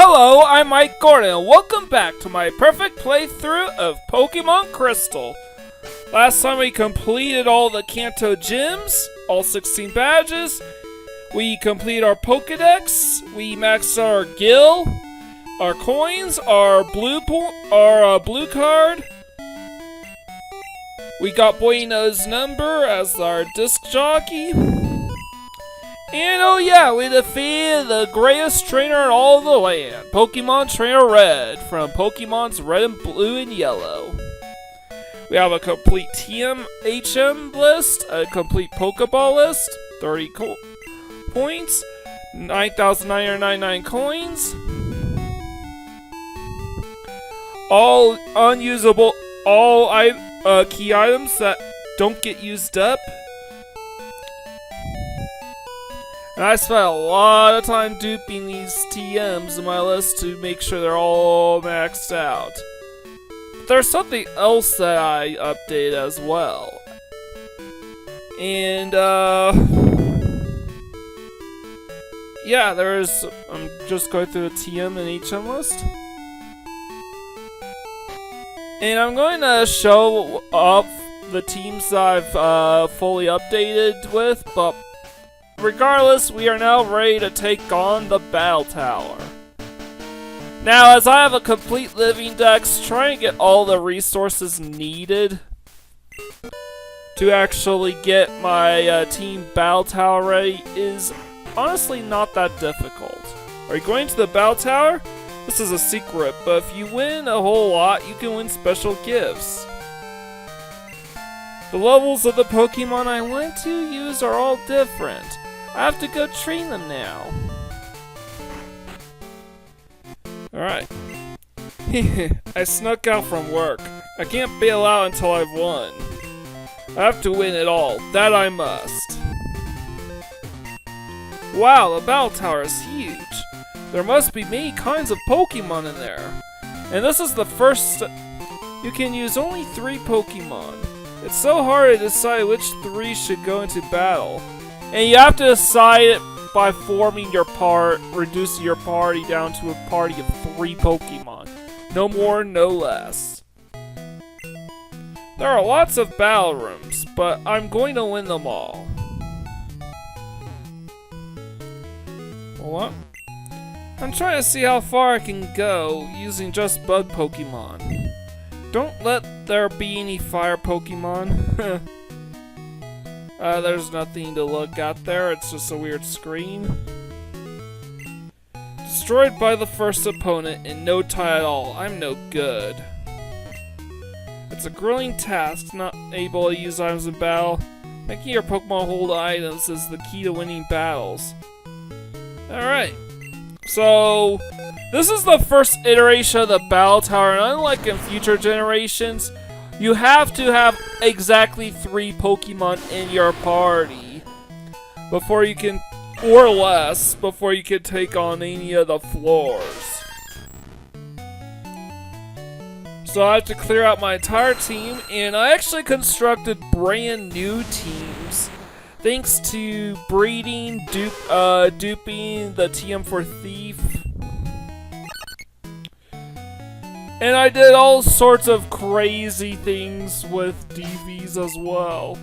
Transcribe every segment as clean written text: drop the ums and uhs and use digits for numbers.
Hello, I'm Mike Gordon, and welcome back to my perfect playthrough of Pokemon Crystal. Last time we completed all the Kanto gyms, all 16 badges, we completed our Pokedex, we maxed out our Gil, our coins, our blue card, we got Bueno's number as our disc jockey. And oh yeah, we defeated the greatest trainer in all of the land, Pokemon Trainer Red, from Pokemon's Red and Blue and Yellow. We have a complete TM-HM list, a complete Pokeball list, 30 points, 9,999 coins, all unusable, key items that don't get used up. And I spent a lot of time duping these TMs in my list to make sure they're all maxed out. But there's something else that I updated as well. And, yeah, I'm just going through the TM and HM list. And I'm going to show off the teams I've fully updated with, but regardless, we are now ready to take on the Battle Tower. Now, as I have a complete living dex, trying to get all the resources needed to actually get my team Battle Tower ready is honestly not that difficult. Are you going to the Battle Tower? This is a secret, but if you win a whole lot, you can win special gifts. The levels of the Pokemon I went to use are all different. I have to go train them now. Alright. I snuck out from work. I can't bail out until I've won. I have to win it all. That I must. Wow, the Battle Tower is huge. There must be many kinds of Pokemon in there. And this is the first... You can use only 3 Pokemon. It's so hard to decide which 3 should go into battle. And you have to decide it by forming reducing your party down to a party of 3 Pokemon. No more, no less. There are lots of battle rooms, but I'm going to win them all. What? I'm trying to see how far I can go using just bug Pokemon. Don't let there be any fire Pokemon. There's nothing to look at there, it's just a weird screen. Destroyed by the first opponent in no time at all. I'm no good. It's a grueling task, not able to use items in battle. Making your Pokemon hold items is the key to winning battles. Alright. So, this is the first iteration of the Battle Tower, and unlike in future generations, you have to have exactly 3 Pokemon in your party before you can, or less, before you can take on any of the floors. So I have to clear out my entire team, and I actually constructed brand new teams thanks to breeding, duping the TM for Thief. And I did all sorts of crazy things with DVs as well.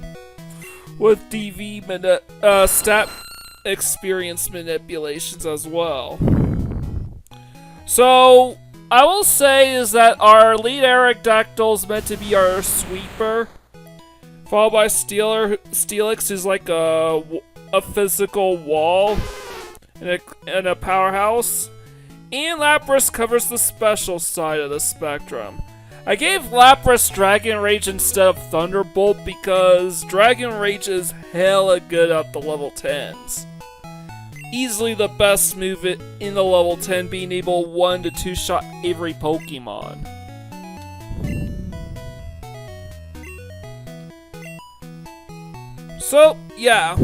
With DV stat experience manipulations as well. So, I will say is that our lead Aerodactyl is meant to be our sweeper. Followed by Steelix, who's like a physical wall and a powerhouse. And Lapras covers the special side of the spectrum. I gave Lapras Dragon Rage instead of Thunderbolt because Dragon Rage is hella good at the level 10s. Easily the best move in the level 10, being able 1 to 2 shot every Pokemon. So, yeah.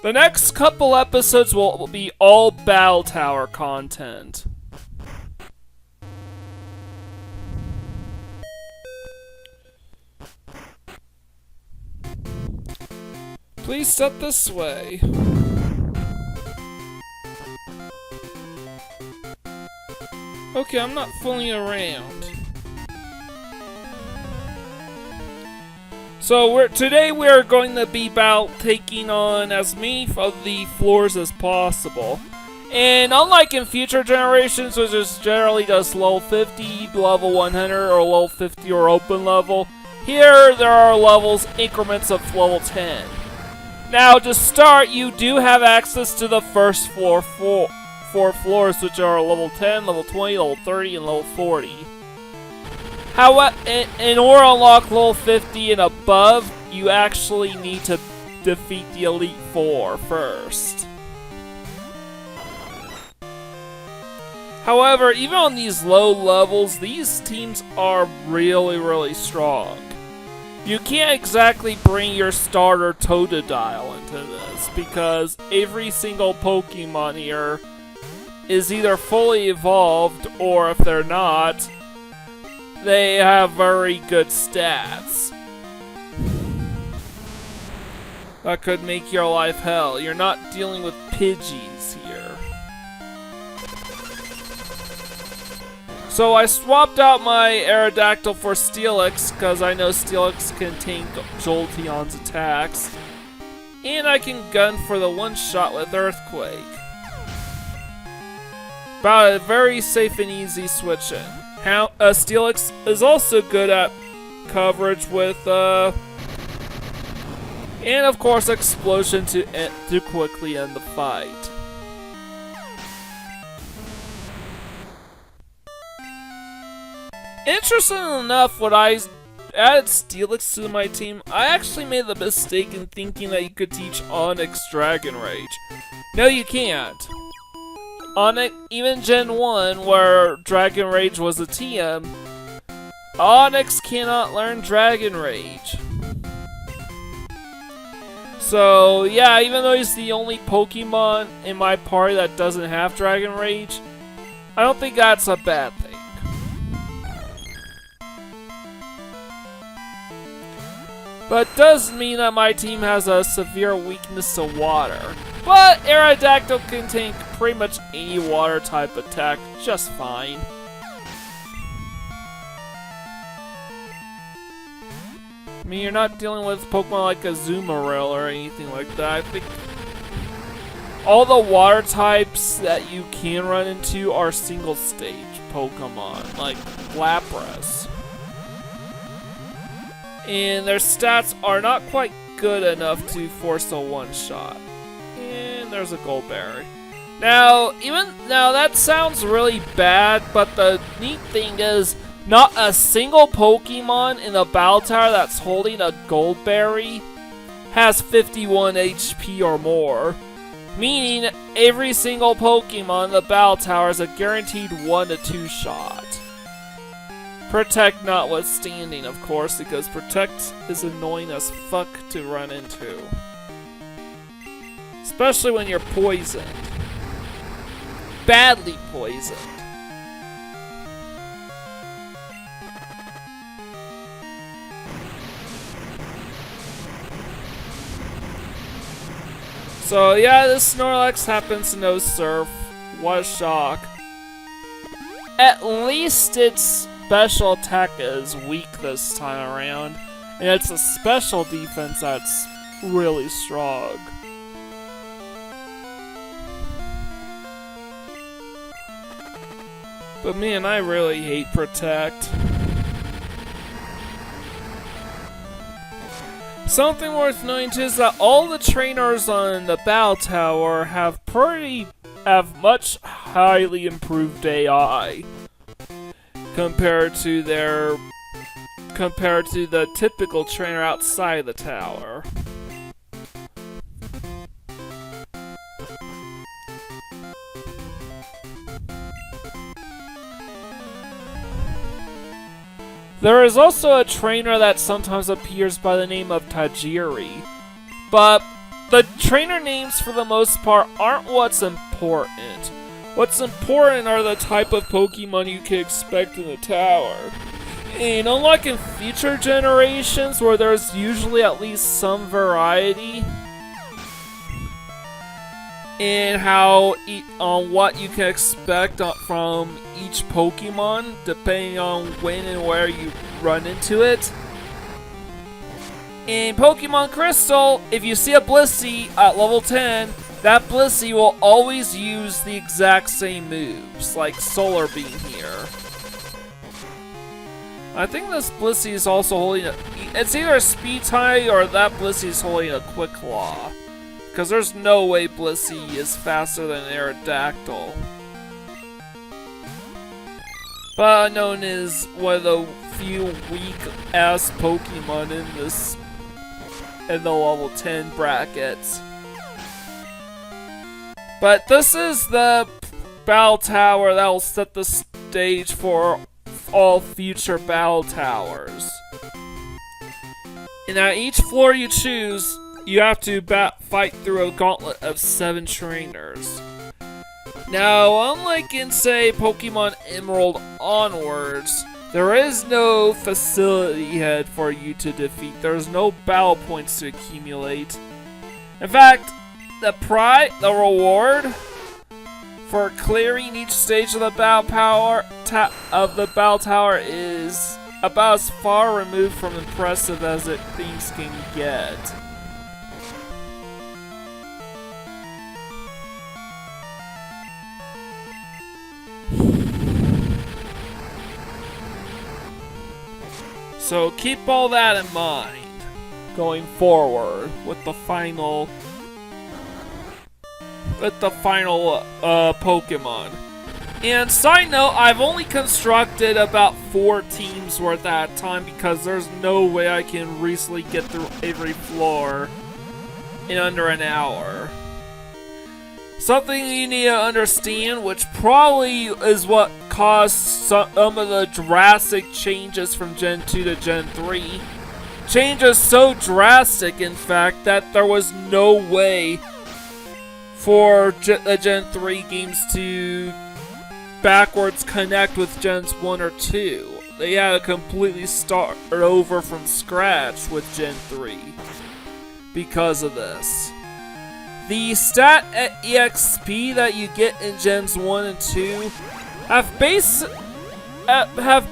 The next couple episodes will be all Battle Tower content. Please step this way. Okay, I'm not fooling around. So today we're going to be taking on as many of the floors as possible. And unlike in future generations, which is generally just level 50, level 100, or level 50 or open level, here there are levels, increments of level 10. Now to start, you do have access to the first four floors, which are level 10, level 20, level 30, and level 40. However, in order to unlock level 50 and above, you actually need to defeat the Elite Four first. However, even on these low levels, these teams are really strong. You can't exactly bring your starter Totodile into this, because every single Pokemon here is either fully evolved, or if they're not, they have very good stats. That could make your life hell. You're not dealing with Pidgeys here. So I swapped out my Aerodactyl for Steelix, because I know Steelix can tank Jolteon's attacks. And I can gun for the one-shot with Earthquake. About a very safe and easy switch in. Steelix is also good at coverage with, and of course Explosion to quickly end the fight. Interestingly enough, when I added Steelix to my team, I actually made the mistake in thinking that you could teach Onix Dragon Rage. No, you can't. Onix, even Gen 1, where Dragon Rage was a TM, Onix cannot learn Dragon Rage. So, yeah, even though he's the only Pokemon in my party that doesn't have Dragon Rage, I don't think that's a bad thing. But it does mean that my team has a severe weakness to water. But Aerodactyl can tank pretty much any water type attack just fine. I mean, you're not dealing with Pokemon like a Azumarill or anything like that. I think all the water types that you can run into are single stage Pokemon, like Lapras. And their stats are not quite good enough to force a one-shot. And there's a Goldberry. Now that sounds really bad, but the neat thing is, not a single Pokemon in the Battle Tower that's holding a Goldberry has 51 HP or more. Meaning, every single Pokemon in the Battle Tower is a guaranteed 1 to 2 shot. Protect notwithstanding, of course, because Protect is annoying as fuck to run into. Especially when you're poisoned. Badly poisoned. So yeah, this Snorlax happens to know Surf. What a shock. At least its special attack is weak this time around, and it's a special defense that's really strong. But man, I really hate Protect. Something worth noting too is that all the trainers on the Battle Tower have much highly improved AI compared to the typical trainer outside the tower. There is also a trainer that sometimes appears by the name of Tajiri, but the trainer names for the most part aren't what's important. What's important are the type of Pokemon you can expect in the tower. And unlike in future generations where there's usually at least some variety, and how on what you can expect from each Pokemon depending on when and where you run into it. In Pokemon Crystal, if you see a Blissey at level 10, that Blissey will always use the exact same moves, like Solar Beam here. I think this Blissey is also holding it's either a Speed Tie or that Blissey is holding a Quick Claw. Because there's no way Blissey is faster than Aerodactyl. But Unknown is one of the few weak-ass Pokemon in the level 10 brackets. But this is the Battle Tower that will set the stage for all future Battle Towers. And at each floor you choose, you have to fight through a gauntlet of 7 trainers. Now, unlike in, say, Pokemon Emerald onwards, there is no facility head for you to defeat. There's no battle points to accumulate. In fact, the reward for clearing each stage of the Battle Tower is about as far removed from impressive as things can get. So keep all that in mind going forward with the final Pokemon. And side note, I've only constructed about 4 teams worth at a time because there's no way I can recently get through every floor in under an hour. Something you need to understand, which probably is what caused some of the drastic changes from Gen 2 to Gen 3. Changes so drastic, in fact, that there was no way for the Gen 3 games to backwards connect with Gens 1 or 2. They had to completely start over from scratch with Gen 3 because of this. The stat EXP that you get in Gens 1 and 2 have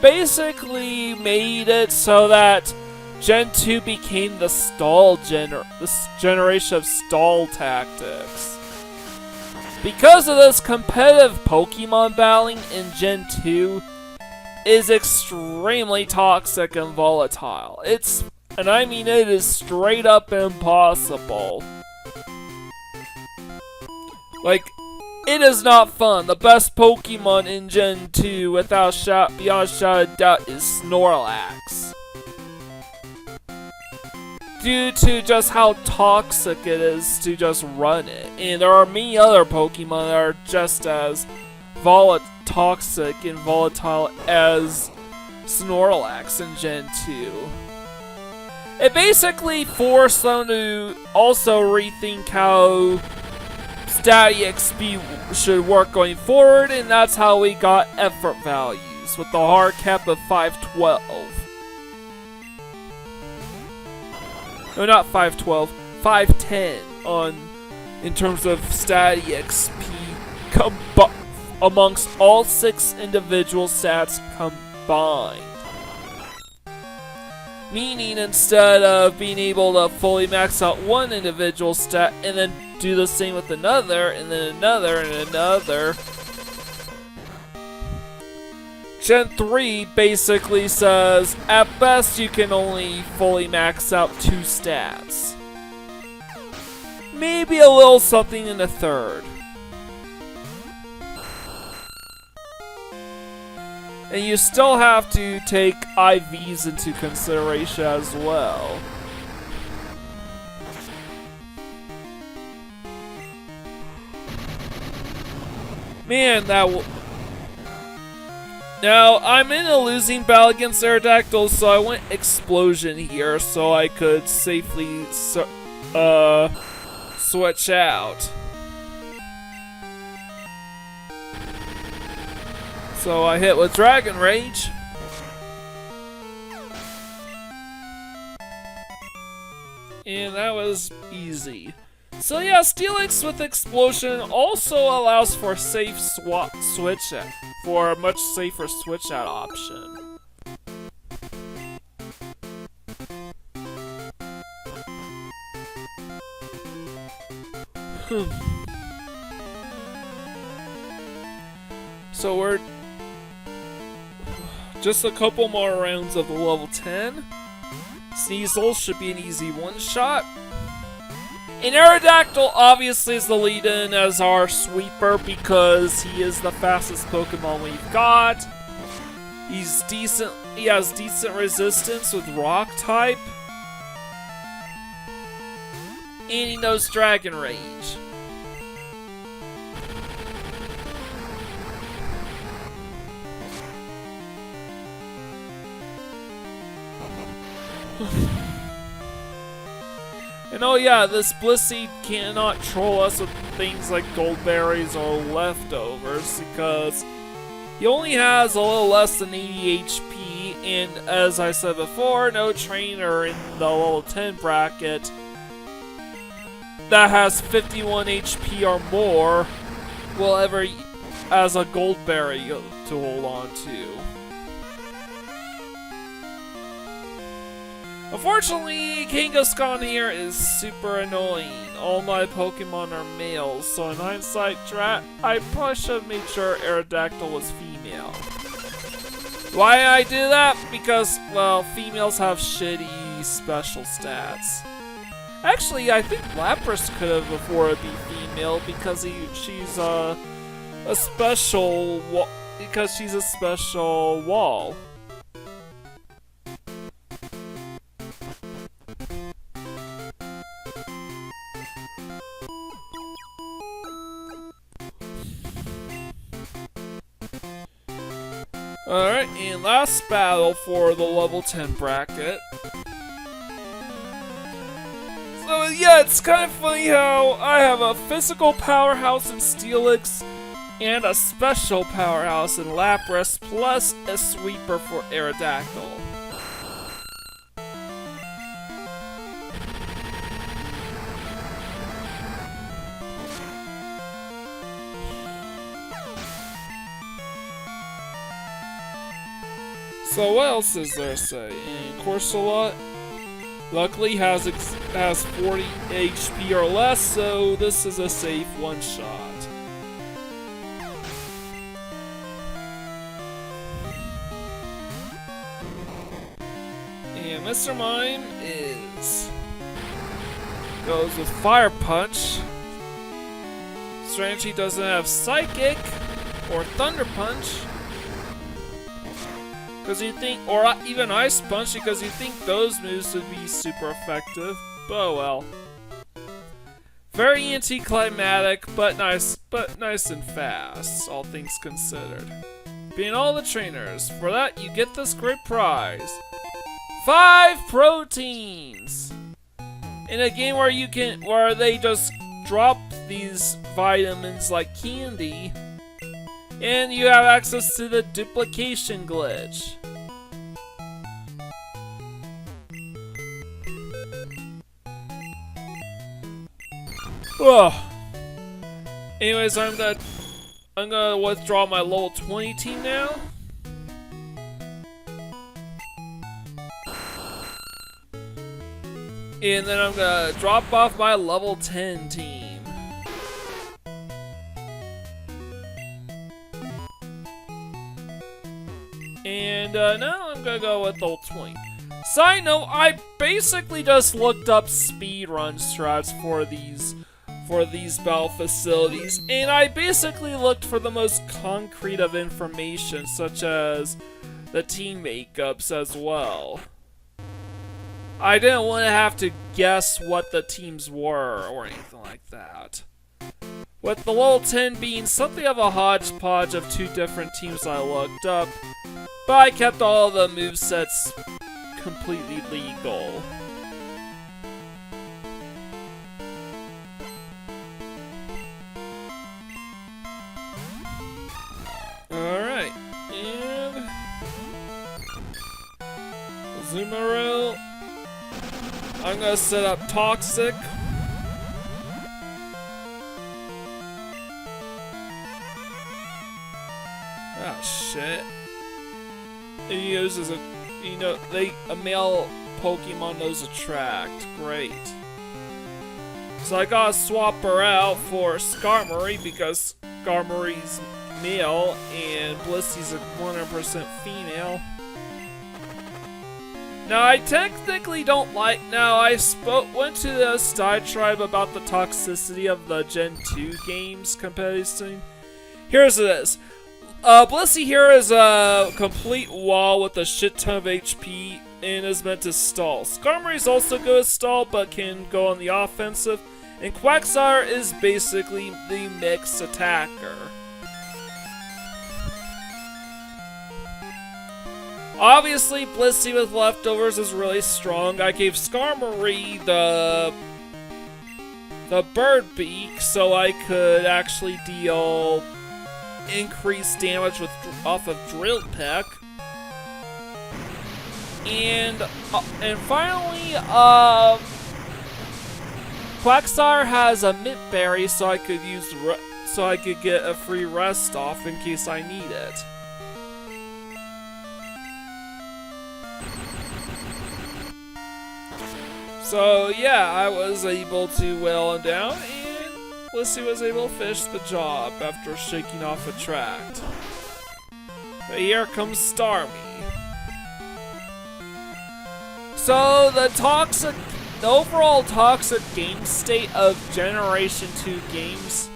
basically made it so that Gen 2 became the generation of stall tactics. Because of this, competitive Pokemon battling in Gen 2 is extremely toxic and volatile. And I mean it is straight up impossible. Like, it is not fun. The best Pokemon in Gen 2, beyond a shadow of doubt, is Snorlax. Due to just how toxic it is to just run it. And there are many other Pokemon that are just as toxic and volatile as Snorlax in Gen 2. It basically forced them to also rethink how Stat EXP should work going forward, and that's how we got effort values, with the hard cap of 512. No, not 512, 510 in terms of Stat EXP amongst all 6 individual stats combined. Meaning, instead of being able to fully max out one individual stat and then do the same with another, and then another, and another, Gen 3 basically says, at best you can only fully max out 2 stats. Maybe a little something in the third. And you still have to take IVs into consideration as well. Man, Now, I'm in a losing battle against Aerodactyl, so I went Explosion here so I could safely switch out. So I hit with Dragon Rage. And that was easy. So yeah, Steelix with Explosion also allows for safe switch out, for a much safer switch out option. So we're just a couple more rounds of the level 10. Sneasel should be an easy one-shot. And Aerodactyl obviously is the lead-in as our sweeper because he is the fastest Pokemon we've got. He has decent resistance with Rock type. And he knows Dragon Rage. And oh yeah, this Blissey cannot troll us with things like gold berries or leftovers because he only has a little less than 80 HP, and as I said before, no trainer in the level 10 bracket that has 51 HP or more will ever has a gold berry to hold on to. Unfortunately, Kangaskhan here is super annoying. All my Pokemon are males, so in hindsight, I probably should have made sure Aerodactyl was female. Why did I do that? Because, well, females have shitty special stats. Actually, I think Lapras could have afforded to be female because she's a special wall. Alright, and last battle for the level 10 bracket. So yeah, it's kind of funny how I have a physical powerhouse in Steelix and a special powerhouse in Lapras, plus a sweeper for Aerodactyl. So what else is there to say? And Corsola, luckily has 40 HP or less, so this is a safe one-shot. And Mr. Mime goes with Fire Punch. Strange he doesn't have Psychic or Thunder Punch. Because you think, or even Ice Punch, because you think those moves would be super effective. But oh well. Very anticlimactic, but nice and fast, all things considered. Being all the trainers, for that you get this great prize. 5 proteins! In a game where they just drop these vitamins like candy, and you have access to the duplication glitch. Ugh. Anyways, I'm gonna withdraw my level 20 team now. And then I'm gonna drop off my level 10 team. And now I'm gonna go with level 20. Side note, I basically just looked up speedrun strats for these battle facilities, and I basically looked for the most concrete of information, such as the team makeups as well. I didn't want to have to guess what the teams were or anything like that. With the level 10 being something of a hodgepodge of 2 different teams I looked up, but I kept all the movesets completely legal. Alright, and Azumarill. I'm gonna set up Toxic. it. It uses a male Pokemon knows Attract. Great. So I gotta swap her out for Skarmory because Skarmory's male and Blissey's a 100% female. Now I technically don't like. Now I went to the Sty Tribe about the toxicity of the Gen 2 games competitive scene. Here's this. Blissey here is a complete wall with a shit ton of HP and is meant to stall. Skarmory is also good at stall but can go on the offensive. And Quagsire is basically the mixed attacker. Obviously, Blissey with leftovers is really strong. I gave Skarmory the bird beak so I could actually deal increased damage off of Drill Peck. And finally, Quagsire has a Mint Berry, so I could get a free rest off in case I need it. So yeah, I was able to whittle him down, and Blissey was able to finish the job after shaking off Attract. But here comes Starmie. So the overall toxic game state of Generation 2 games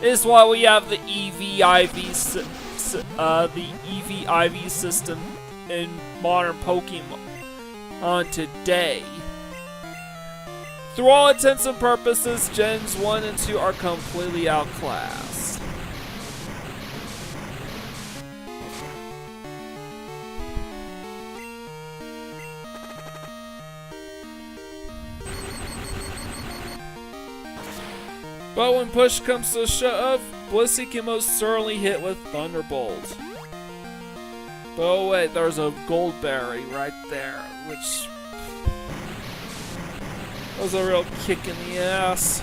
is why we have the EV-IV system in modern Pokemon today. Through all intents and purposes, Gens 1 and 2 are completely outclassed. But when push comes to shove, Blissey can most certainly hit with Thunderbolt. But oh wait, there's a Goldberry right there, which was a real kick in the ass.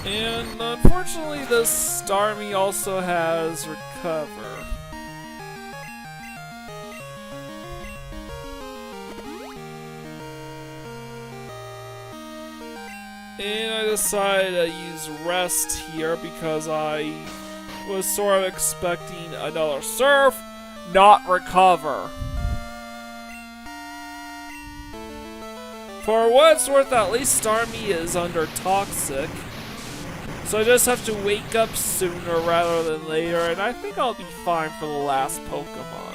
And unfortunately, this Starmie also has Recover. And I decided to use Rest here because I was sort of expecting another Surf, not Recover. For what it's worth, at least Starmie is under Toxic. So I just have to wake up sooner rather than later, and I think I'll be fine for the last Pokemon.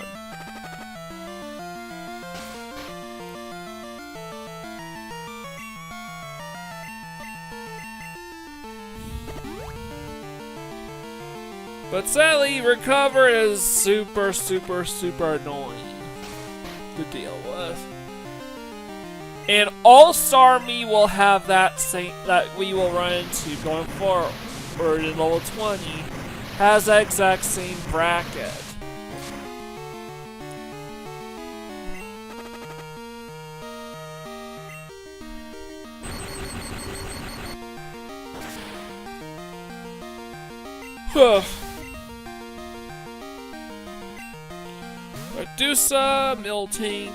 But sadly, Recover is super annoying to deal with. And all Starmie will have that we will run into going forward in level 20 has that exact same bracket. Medusa, Miltank.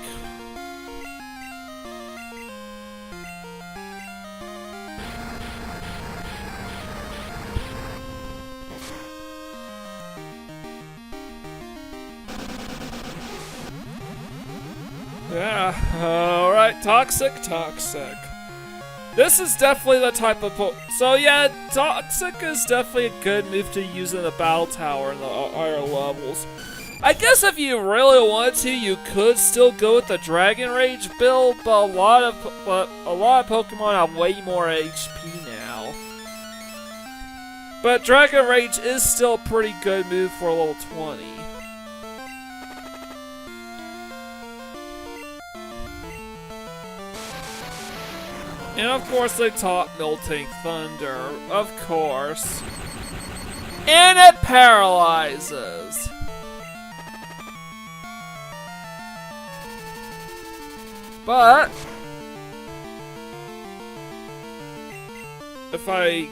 Yeah, alright, Toxic. This is definitely the type of so yeah, Toxic is definitely a good move to use in the Battle Tower in the higher levels. I guess if you really wanted to, you could still go with the Dragon Rage build, but a lot of Pokemon have way more HP now. But Dragon Rage is still a pretty good move for level 20. And of course they taught Miltank Thunder, of course. And it paralyzes. But if I'm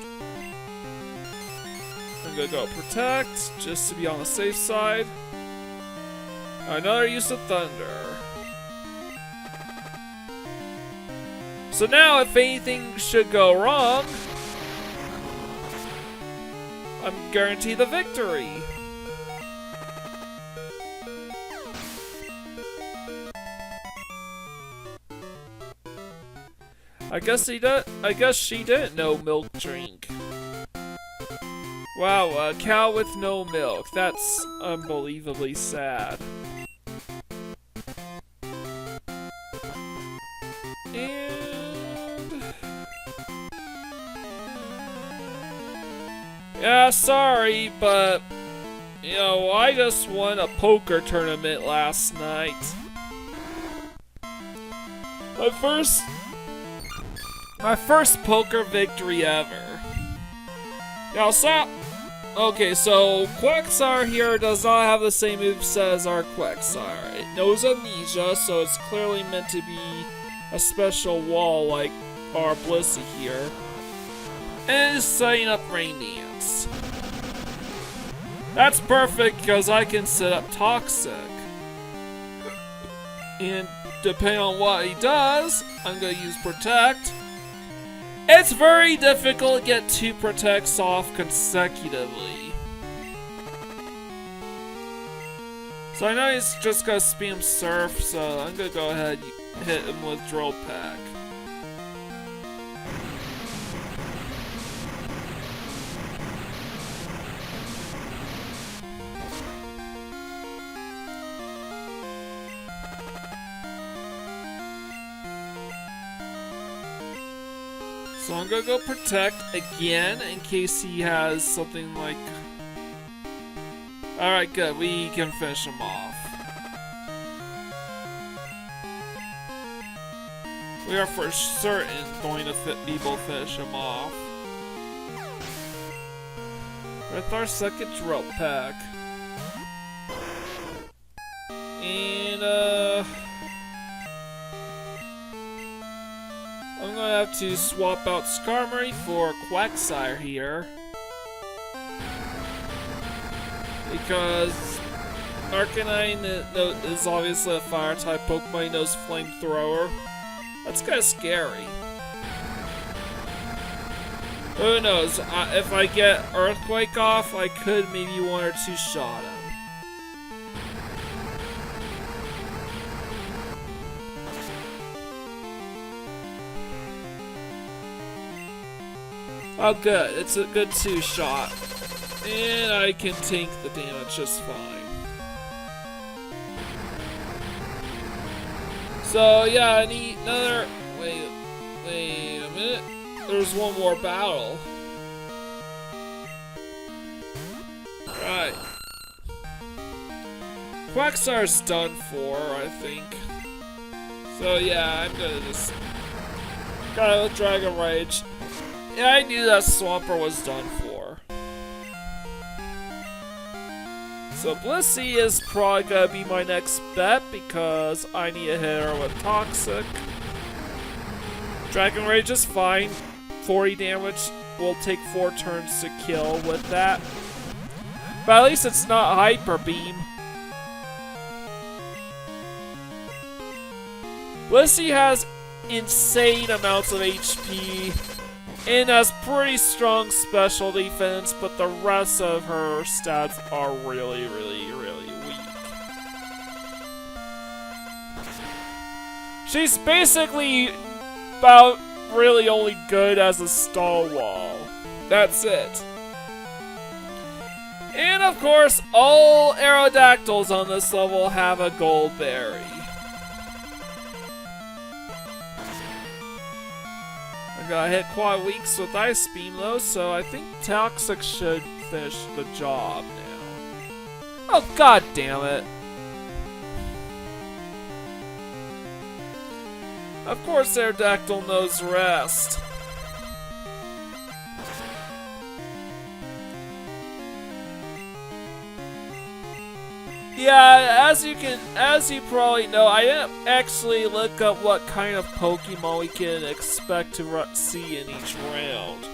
gonna go protect, just to be on the safe side. Another use of thunder. So now, if anything should go wrong, I'm guaranteed the victory. I guess she didn't know milk drink. Wow, a cow with no milk. That's unbelievably sad. And yeah, sorry, but you know, I just won a poker tournament last night. My first poker victory ever. Now, okay, so Quagsire here does not have the same moveset as our Quagsire. It knows Amnesia, so it's clearly meant to be a special wall like our Blissey here. And it's setting up Rain Dance. That's perfect because I can set up Toxic. And depending on what he does, I'm going to use Protect. It's very difficult to get 2 protects off consecutively. So I know he's just gonna spam Surf, so I'm gonna go ahead and hit him with Drill Peck. So I'm gonna go Protect again in case he has something like... Alright, good. We can finish him off. We are for certain going to be able to finish him off. With our second Drill Peck. And, I'm gonna have to swap out Skarmory for Quagsire here. Because Arcanine is obviously a fire-type Pokemon, he knows Flamethrower. That's kinda scary. Who knows, if I get Earthquake off, I could maybe 1 or 2 shot him. Oh good, it's a good 2-shot. And I can tank the damage just fine. So yeah, I need another... Wait a minute. There's one more battle. Right. Quagsire's done for, I think. So yeah, I'm gonna just... Gotta with Dragon Rage. Yeah, I knew that Swampert was done for. So Blissey is probably gonna be my next bet because I need to hit her with Toxic. Dragon Rage is fine. 40 damage will take 4 turns to kill with that. But at least it's not Hyper Beam. Blissey has insane amounts of HP. And has pretty strong special defense, but the rest of her stats are really, really, really weak. She's basically about really only good as a stall wall. That's it. And of course, all Aerodactyls on this level have a gold berry. I got hit quite weeks with Ice Beam though, so I think Toxic should finish the job now. Oh god damn it. Of course Aerodactyl knows rest. Yeah, as you probably know, I didn't actually look up what kind of Pokemon we can expect to see in each round.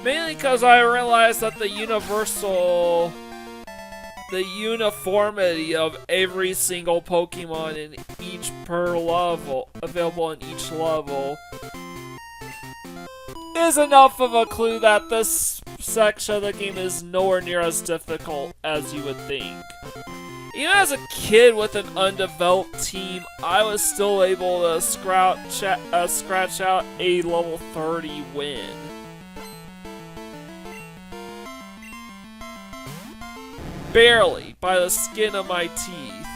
Mainly because I realized that the uniformity of every single Pokemon in each per level, available in each level, is enough of a clue that this section of the game is nowhere near as difficult as you would think. Even as a kid with an undeveloped team, I was still able to scratch out a level 30 win. Barely, by the skin of my teeth.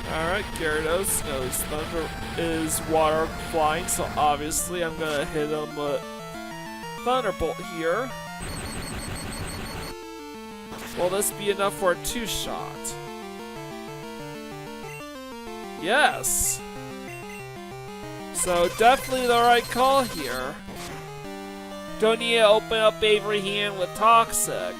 Alright, Gyarados knows Thunder is water flying, so obviously I'm gonna hit him with Thunderbolt here. Will this be enough for a 2-shot? Yes! So definitely the right call here. Don't need to open up every hand with Toxic.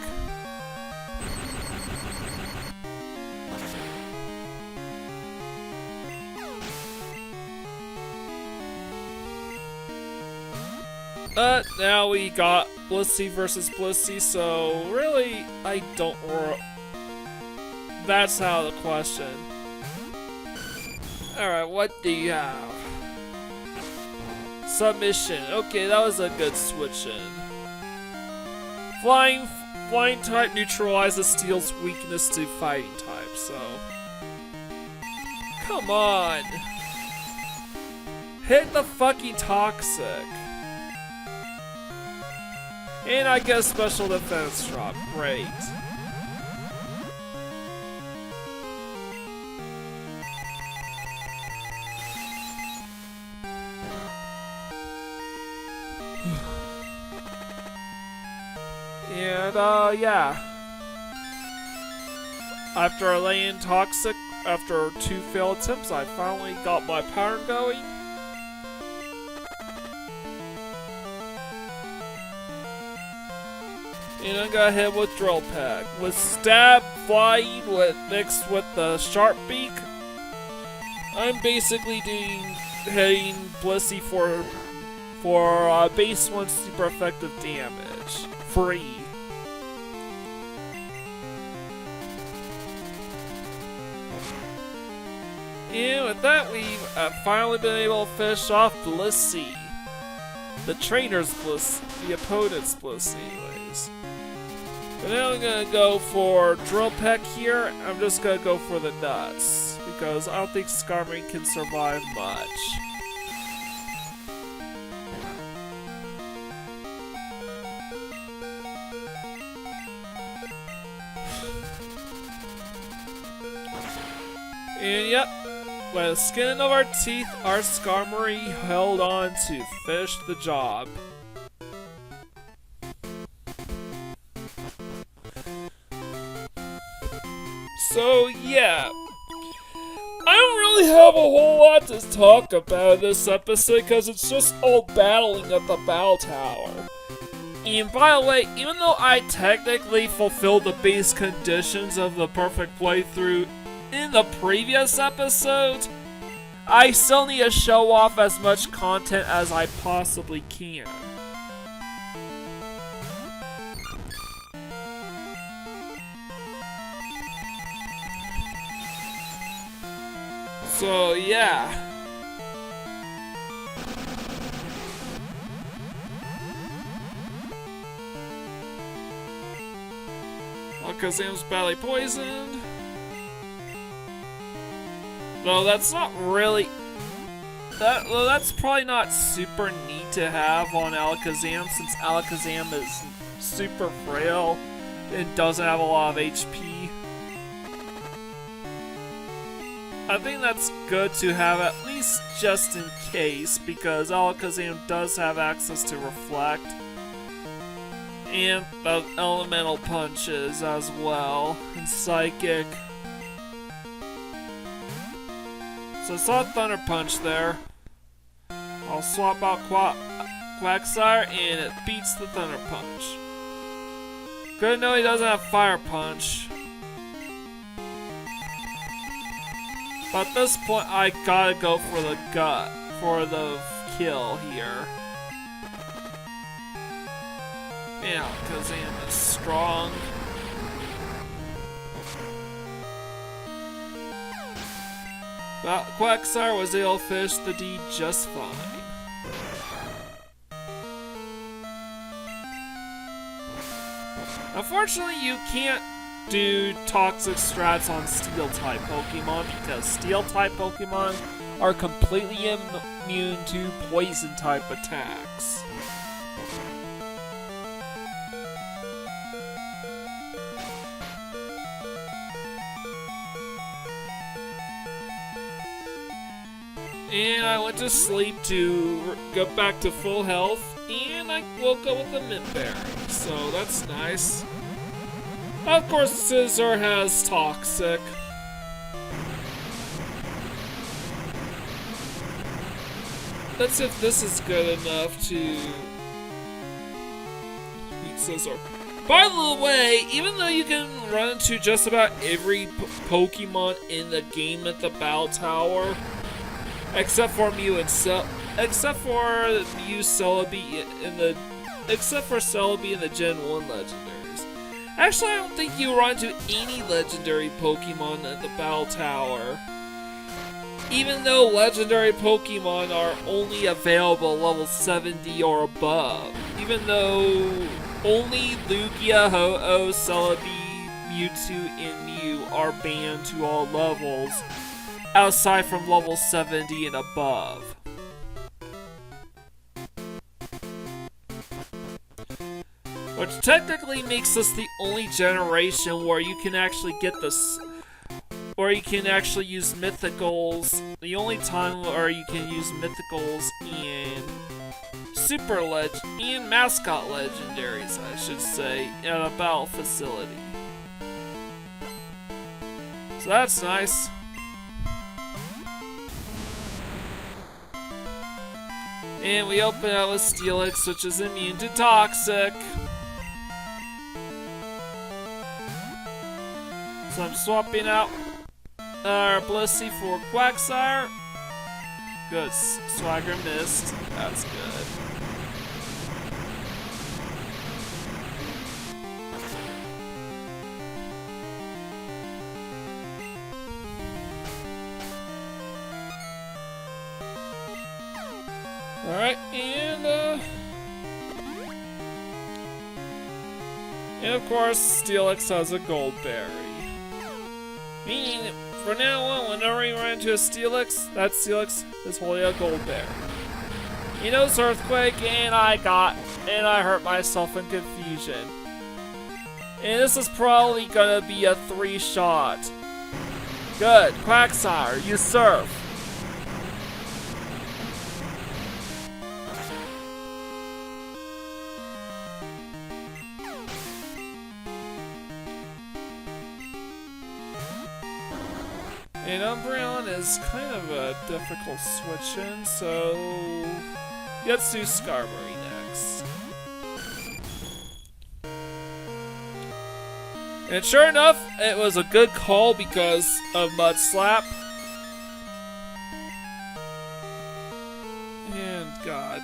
But now we got Blissey versus Blissey, so really, I don't that's out of the question. Alright, what do you have? Submission. Okay, that was a good switch in. Flying type neutralizes Steel's weakness to fighting type, so... Come on! Hit the fucking Toxic! And I get a special defense drop. Great. And, yeah. After laying Toxic, after 2 failed attempts, I finally got my power going. And I'm gonna hit with Drill Peck. With Stab Flying mixed with the Sharp Beak, I'm basically hitting Blissey for base 1 super effective damage. Free. And with that, we've finally been able to finish off Blissey. The trainer's Blissey, the opponent's Blissey, anyways. But now I'm gonna go for Drill Peck here. I'm just gonna go for the nuts, because I don't think Skarmory can survive much. And yep, by the skin of our teeth, our Skarmory held on to finish the job. So yeah, I don't really have a whole lot to talk about in this episode because it's just all battling at the Battle Tower. And by the way, even though I technically fulfilled the base conditions of the perfect playthrough in the previous episode, I still need to show off as much content as I possibly can. So yeah. Alakazam's badly poisoned. Though that's not really... that's probably not super neat to have on Alakazam, since Alakazam is super frail and doesn't have a lot of HP. I think that's good to have at least just in case, because Alakazam does have access to Reflect and the Elemental Punches as well, and Psychic. So I saw Thunder Punch there. I'll swap out Quagsire and it beats the Thunder Punch. Good to know he doesn't have Fire Punch. But at this point, I gotta go for the gut, for the kill here. Yeah, Kazam is strong. But Quagsire was able to finish the deed just fine. Unfortunately, you can't do toxic strats on Steel-type Pokemon because Steel-type Pokemon are completely immune to Poison-type attacks. And I went to sleep to get back to full health, and I woke up with a Mint-Berry, so that's nice. Of course, Scizor has Toxic. Let's see if this is good enough to beat Scizor. By the way, even though you can run into just about every Pokemon in the game at the Battle Tower, except for Celebi in the Gen 1 legendaries. Actually, I don't think you run into any legendary Pokemon at the Battle Tower. Even though legendary Pokemon are only available level 70 or above. Even though only Lugia, Ho-Oh, Celebi, Mewtwo, and Mew are banned to all levels, outside from level 70 and above. Which technically makes this the only generation where you can actually get this, where you can actually use mythicals, the only time where you can use mythicals and and mascot legendaries, I should say, in a battle facility. So that's nice. And we open up with Steelix, which is immune to Toxic. So I'm swapping out our Blissey for Quagsire. Good, Swagger missed. That's good. Alright, and of course, Steelix has a Gold Berry. Meaning, from now on, whenever you run into a Steelix, that Steelix is holding a Gold Berry. He knows Earthquake, and I hurt myself in confusion. And this is probably gonna be a 3-shot. Good, Quagsire, you surf. And Umbreon is kind of a difficult switch in, so let's do Skarmory next. And sure enough, it was a good call because of Mud Slap. And God.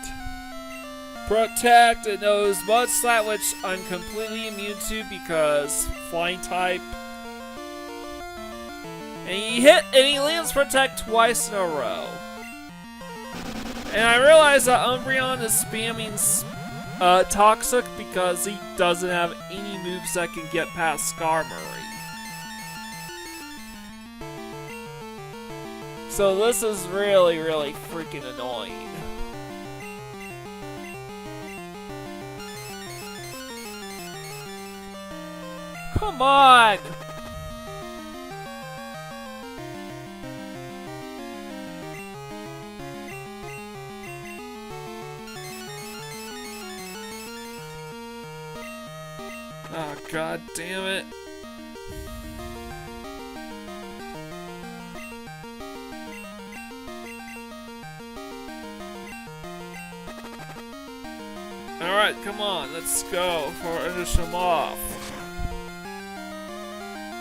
Protect, it knows Mud Slap, which I'm completely immune to because Flying type. And he lands Protect twice in a row. And I realize that Umbreon is spamming Toxic because he doesn't have any moves that can get past Skarmory. So this is really, really freaking annoying. Come on! Oh, God damn it. Alright, come on, let's go for finish him off.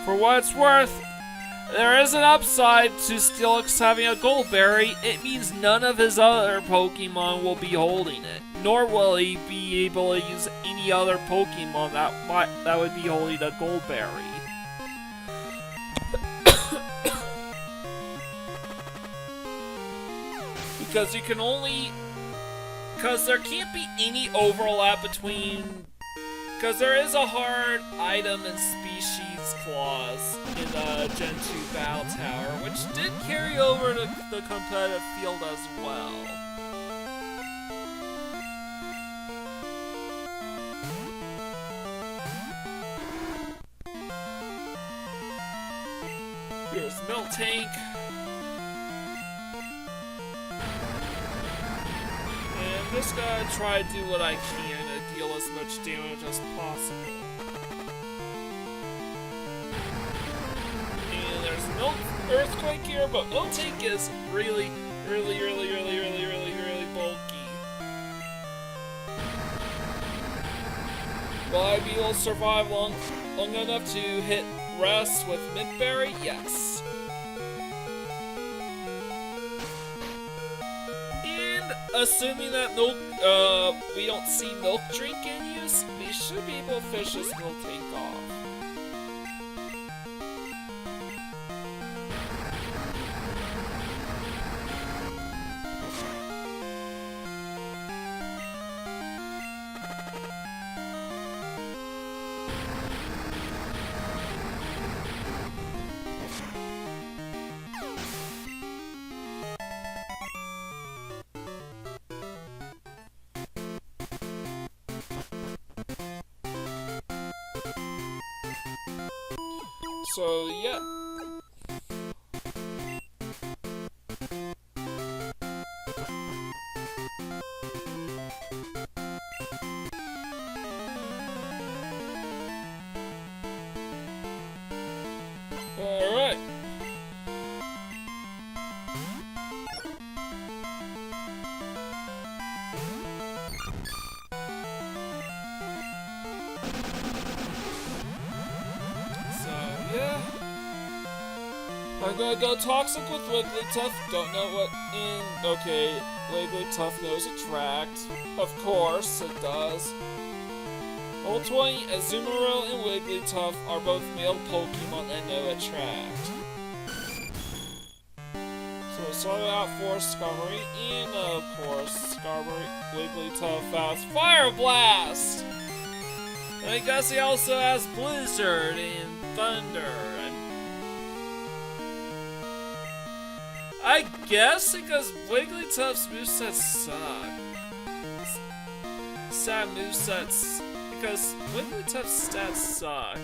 For what it's worth, there is an upside to Steelix having a gold berry. It means none of his other Pokemon will be holding it, nor will he be able to use any other Pokemon that would be holding a gold berry. Because you can only... Because there can't be any overlap between... Because there is a hard item and species clause in the Gen 2 Battle Tower, which did carry over to the competitive field as well. Here's Miltank. And I'm just gonna try to do what I can to deal as much damage as possible. And there's no Earthquake here, but Miltank is really bulky. Will I be able to survive long enough to hit rest with Midberry? Yes. Assuming that we don't see Milk Drink in use, we should be able to finish this Miltank off. So, yeah. Alright. I'm gonna go Toxic with Wigglytuff, don't know what in... Okay, Wigglytuff knows Attract. Of course, it does. Level 20, Azumarill and Wigglytuff are both male Pokemon and know Attract. So start out for Skarmory, and of course, Wigglytuff has Fire Blast! And I guess he also has Blizzard and Thunder. I guess because Wigglytuff's movesets suck. Sad movesets. Because Wigglytuff's stats suck.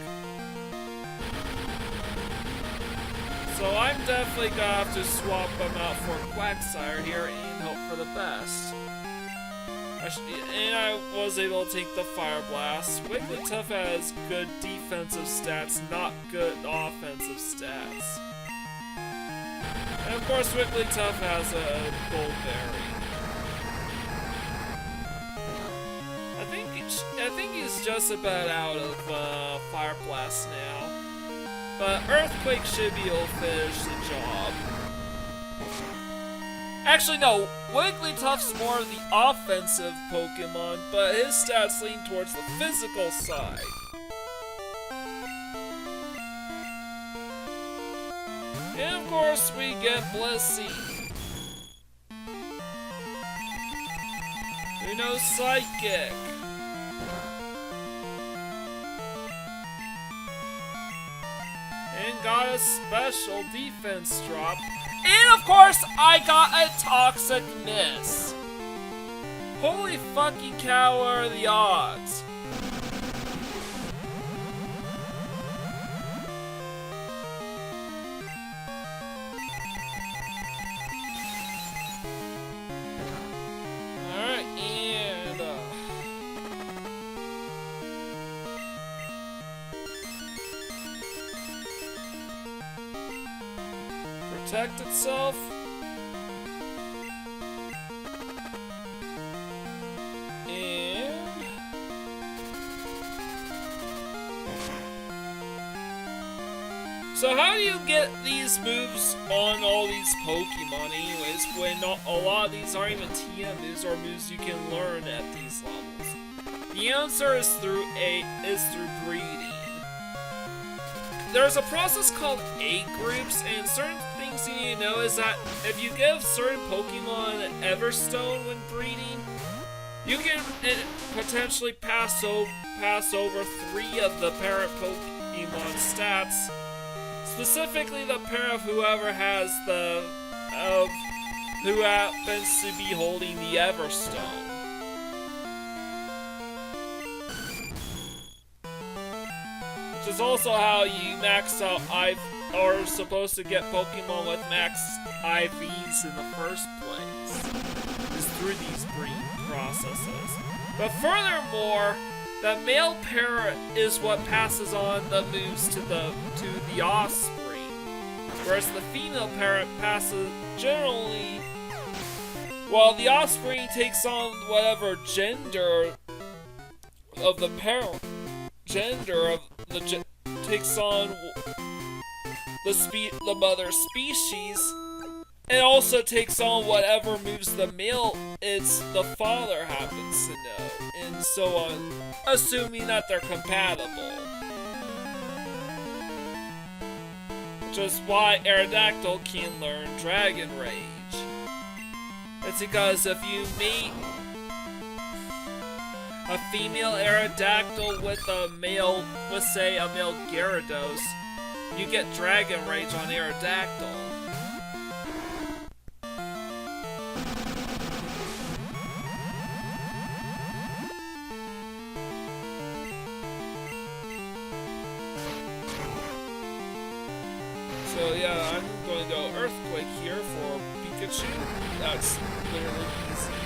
So I'm definitely gonna have to swap them out for Quagsire here and hope for the best. And I was able to take the Fire Blast. Wigglytuff has good defensive stats, not good offensive stats. And of course, Wigglytuff has a gold berry. I think he's just about out of Fire Blast now. But Earthquake should be able to finish the job. Actually, no. Wigglytuff's more of the offensive Pokemon, but his stats lean towards the physical side. And of course, we get Blissey. We know Psychic. And got a special defense drop. And of course, I got a Toxic Miss. Holy fucking cow, what are the odds? Protect itself. And So how do you get these moves on all these Pokemon anyways, when not, a lot of these aren't even TM moves or moves you can learn at these levels? The answer is through breeding. There's a process called egg groups, and certain things you need to know is that if you give certain Pokemon Everstone when breeding, you can potentially pass over 3 of the parent Pokemon stats. Specifically, the parent of whoever has who happens to be holding the Everstone. Which is also how you max out are supposed to get Pokemon with max IVs in the first place. Is through these breeding processes. But furthermore, the male parent is what passes on the moves to the offspring, whereas the female parent passes generally. While the offspring takes on whatever gender of the parent, takes on the mother species. It also takes on whatever moves the male the father happens to know, and so on, assuming that they're compatible. Which is why Aerodactyl can learn Dragon Rage. It's because if you meet a female Aerodactyl with a male, let's say a male Gyarados, you get Dragon Rage on Aerodactyl. So yeah, I'm going to go Earthquake here for Pikachu. That's literally easy.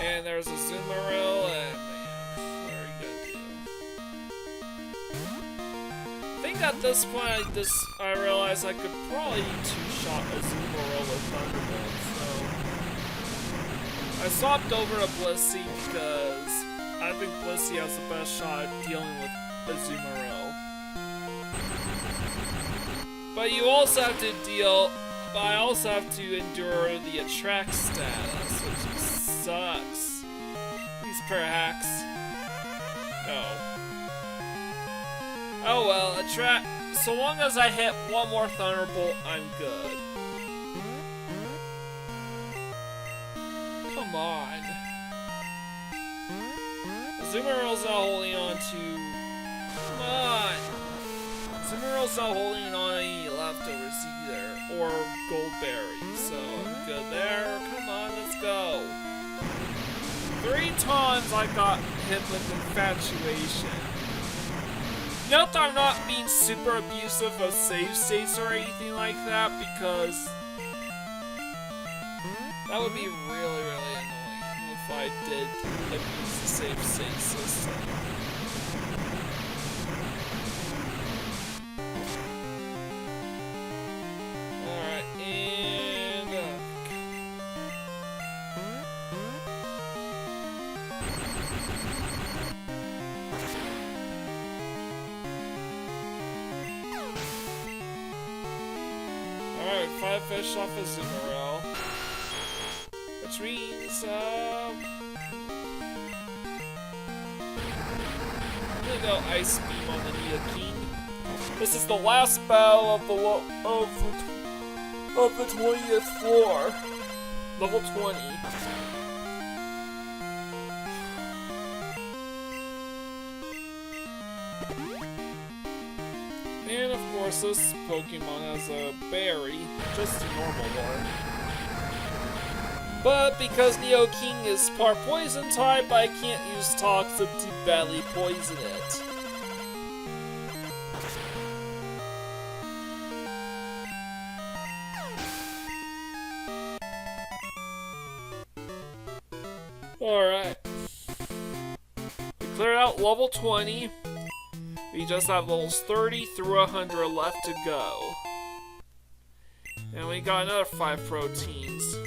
And there's a Zumarill, and man, what are you gonna do? I think at this point I realized I could probably two-shot a Zumarill with Thunderbolt, so I swapped over to Blissey because I think Blissey has the best shot at dealing with a Zumarill. But you also have to I also have to endure the Attract status, which sucks. Please, perhaps. No. Oh well, Attract. So long as I hit one more Thunderbolt, I'm good. Come on. Zumarill's not holding on to. Come on. Zumarill's not holding on to any leftovers either, or gold berries, so I'm good there. Come on, let's go. 3 times I got hit with Infatuation. Note that I'm not being super abusive of save states or anything like that, because that would be really, really annoying if I did abuse the save state system. Alright, and alright, 5 fish off of Zumarill. Which means, I'm gonna go Ice Beam on the Nidoking. This is the last battle of the 20th floor. Level 20. And of course this Pokemon has a berry, just a normal one. But because Nidoking is part poison type, I can't use Toxic to badly poison it. Alright. We cleared out level 20. We just have levels 30 through 100 left to go. And we got another 5 proteins.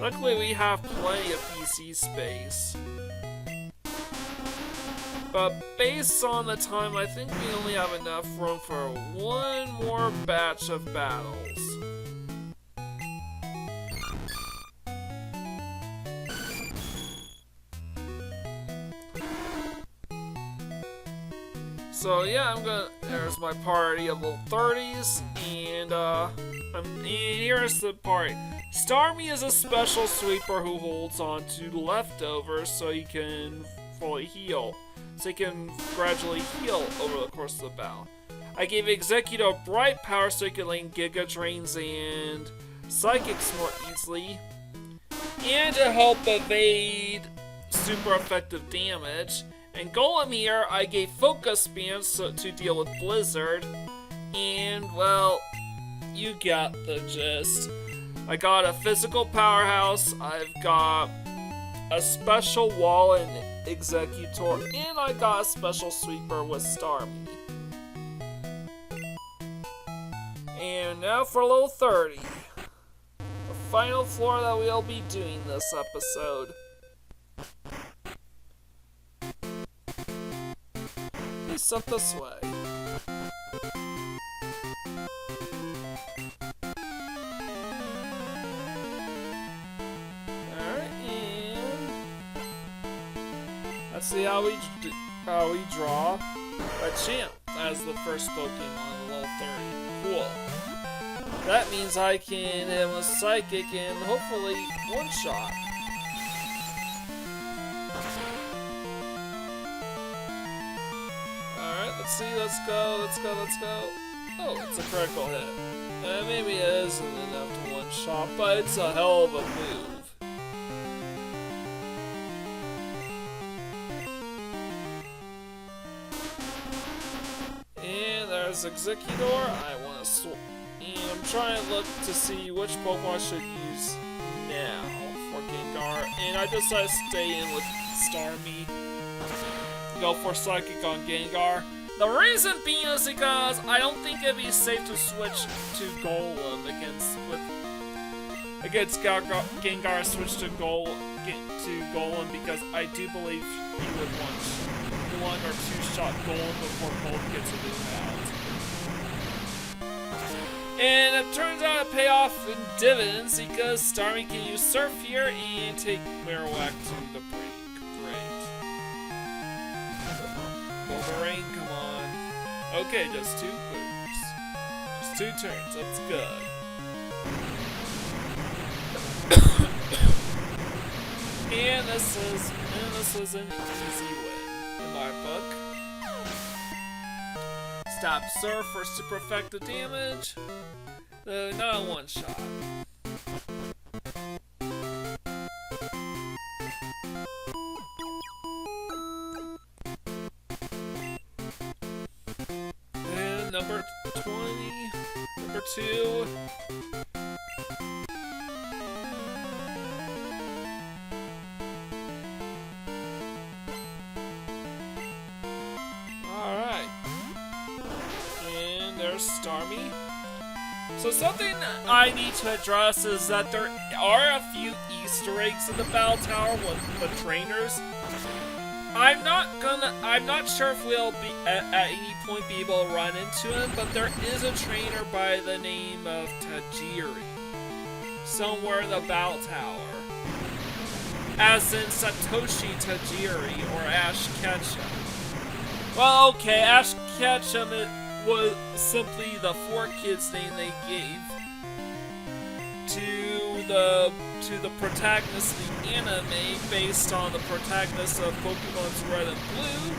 Luckily, we have plenty of PC space. But based on the time, I think we only have enough room for one more batch of battles. So yeah, there's my party of little 30s, and here's the part. Starmie is a special sweeper who holds on to leftovers so he can fully heal. So he can gradually heal over the course of the battle. I gave Executor bright power so he can land Giga Drains and Psychics more easily. And to help evade super effective damage. And Golem here, I gave Focus Band to deal with Blizzard. And, well, you got the gist. I got a physical powerhouse, I've got a special wall in Executor, and I got a special sweeper with Starmie. And now for level 30. The final floor that we'll be doing this episode. Please up this way. Let's see how we draw a champ as the first Pokemon level 30. Cool. That means I can hit him with Psychic and hopefully one-shot. Alright, let's see, let's go. Oh, it's a critical hit. Maybe it isn't enough to one-shot, but it's a hell of a move. Executor, I want to and I'm trying to look to see which Pokemon I should use now for Gengar, and I decided to stay in with Starmie. Go for Psychic on Gengar. The reason being is because I don't think it'd be safe to switch to Golem against Gengar. Switch to Golem because I do believe he would want one or two shot Golem before Golem gets a move out. And it turns out to pay off in dividends because Starmie can use Surf here and take Marowak to the brink. Great. Boomerang, come on. Okay, just 2 moves. Just 2 turns, that's good. And this is an easy win in my book. Stop Surf for super effective damage. Not a one-shot. And number 20, number 2. Alright. And there's Starmie. So something I need to address is that there are a few Easter eggs in the Battle Tower with the trainers. I'm not sure if we'll be at any point be able to run into him, but there is a trainer by the name of Tajiri somewhere in the Battle Tower. As in Satoshi Tajiri or Ash Ketchum. Well, okay, Ash Ketchum was simply the 4 kids' name they gave to the protagonist of the anime based on the protagonist of Pokemon's Red and Blue,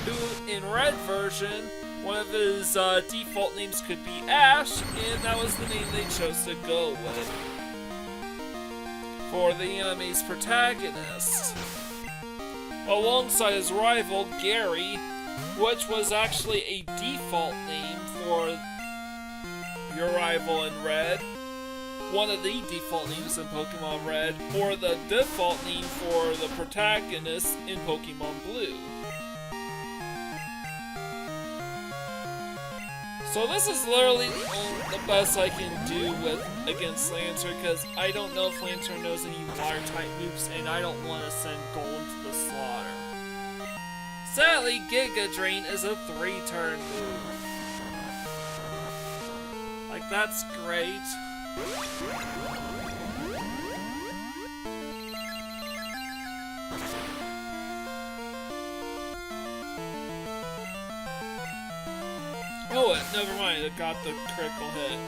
who in Red version, one of his default names could be Ash, and that was the name they chose to go with for the anime's protagonist. Alongside his rival, Gary, which was actually a default name for your rival in Red, one of the default names in Pokemon Red, or the default name for the protagonist in Pokemon Blue. So this is literally the best I can do against Lancer, because I don't know if Lancer knows any water-type moves, and I don't want to send Golem to the slaughter. Sadly, Giga Drain is a 3-turn move. Like, that's great. Oh, never mind, it got the critical hit.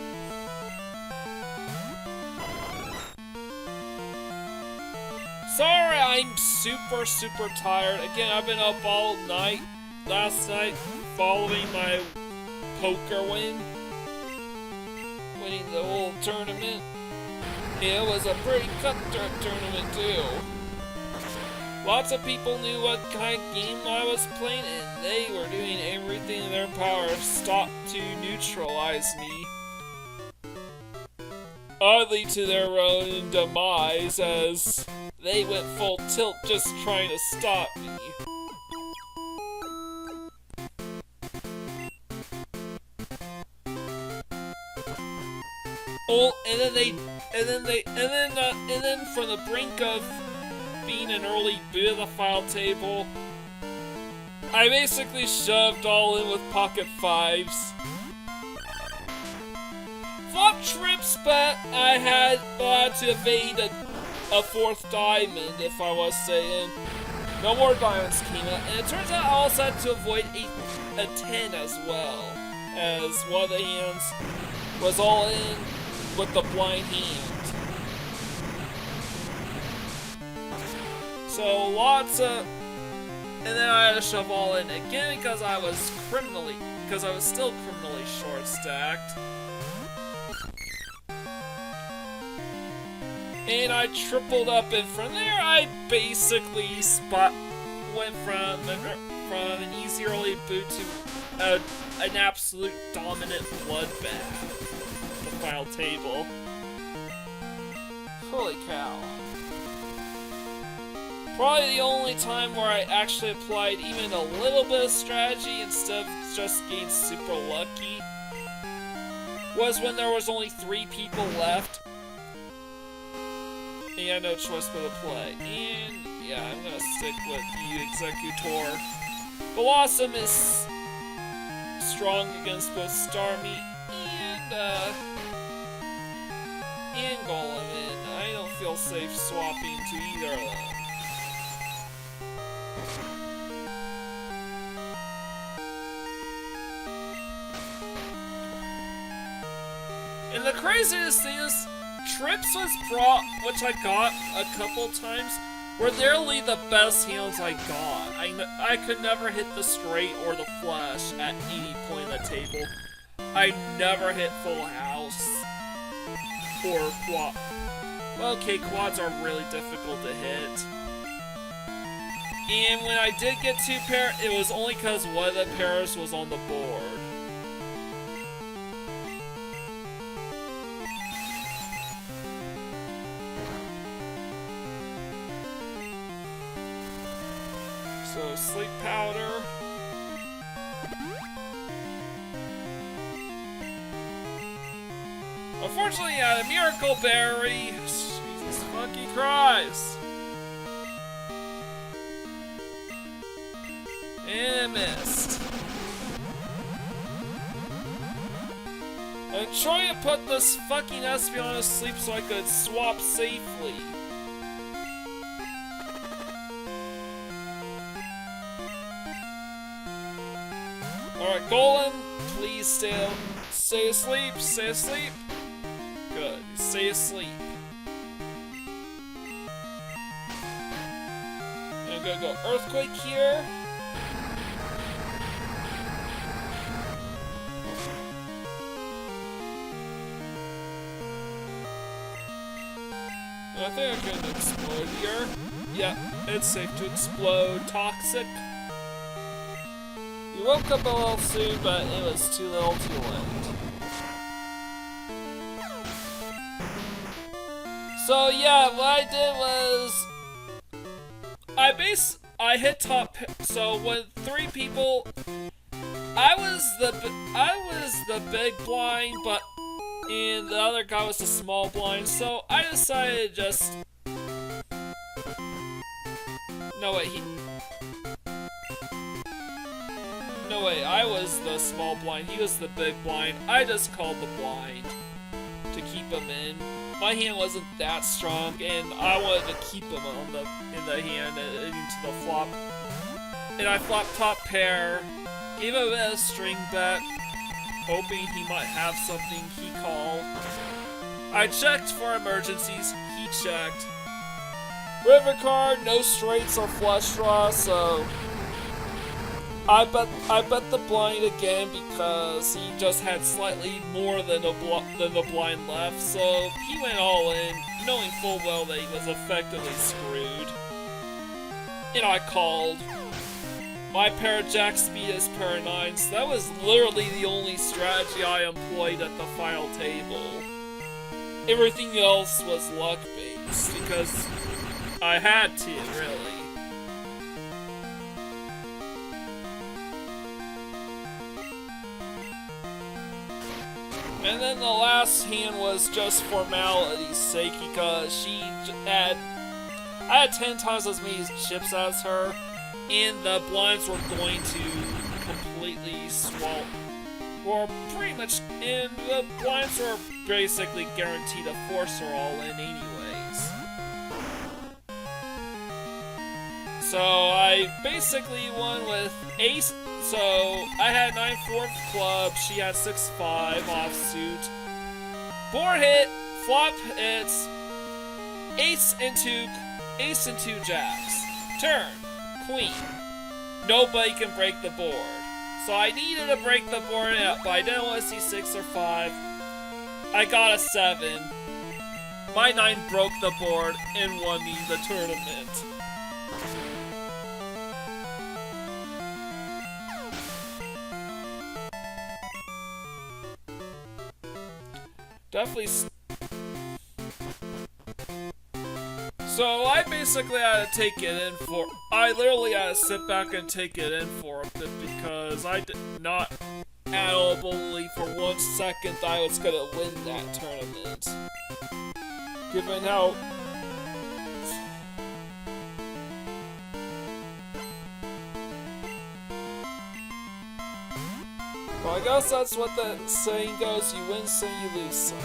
Sorry, I'm super tired. Again, I've been up all night, last night, following my poker win. Winning the whole tournament. It was a pretty cutthroat tournament, too. Lots of people knew what kind of game I was playing, and they were doing everything in their power to neutralize me. Oddly to their own demise, as they went full tilt just trying to stop me. Oh, and then from the brink of being an early boot of the file table, I basically shoved all in with pocket 5s. Flop trips, but I had to evade a 4th diamond, if I was saying. No more diamonds came out, and it turns out I also had to avoid a 10 as well, as one of the hands was all in with the blind hand. So lots of, and then I had to shove all in again because I was still criminally short-stacked. And I tripled up, and from there I basically went from an easy early boot to an absolute dominant bloodbath. The file table. Holy cow. Probably the only time where I actually applied even a little bit of strategy instead of just getting super lucky was when there was only 3 people left. And I had no choice but to play. And yeah, I'm gonna stick with the Executor. Blossom is strong against both Starmie and Golem, and I don't feel safe swapping to either of them. And the craziest thing is, Trips was brought, which I got a couple times, were literally the best hands I got. I could never hit the straight or the flush at any point in the table. I never hit full house or quad. Well, okay, quads are really difficult to hit. And when I did get 2 pair, it was only because one of the pairs was on the board. So, sleep powder. Unfortunately, I had a miracle berry. Jesus fucking Christ. And missed. I'm trying to put this fucking Espeon to sleep so I could swap safely. Alright, Golem, please stay asleep, stay asleep. Good, stay asleep. I'm gonna go Earthquake here. I think I can explode here. Yeah, it's safe to explode. Toxic. You woke up a little soon, but it was too little too late. So yeah, what I did was I hit top. So when 3 people I was the big blind, but and the other guy was the small blind, so I decided to just no wait, no way, I was the small blind, he was the big blind. I just called the blind to keep him in. My hand wasn't that strong, and I wanted to keep him in the hand and into the flop. And I flopped top pair, gave him a bit of string bet, hoping he might have something he called. I checked for emergencies, he checked. River card, no straights or flush draw, so I bet the blind again because he just had slightly more than the blind left, so he went all in, knowing full well that he was effectively screwed. And I called. My pair of jacks beat his pair of nines. That was literally the only strategy I employed at the final table. Everything else was luck-based, because I had to, really. And then the last hand was just formality's sake because I had 10 times as many chips as her, and the blinds were going to completely swallow, or pretty much, and the blinds were basically guaranteed to force her all in anyways. So I basically won with ace. So I had 9-4 club, she had 6-5 offsuit. Board hit, flop hits, ace and two jacks. Turn, queen. Nobody can break the board. So I needed to break the board up, but I didn't want to see 6 or 5. I got a 7. My 9 broke the board and won me the tournament. Definitely. So I basically had to take it in for. I literally had to sit back and take it in for a bit because I did not at all believe for 1 second that I was gonna win that tournament. Given how. Well, I guess that's what the saying goes, you win some, you lose some.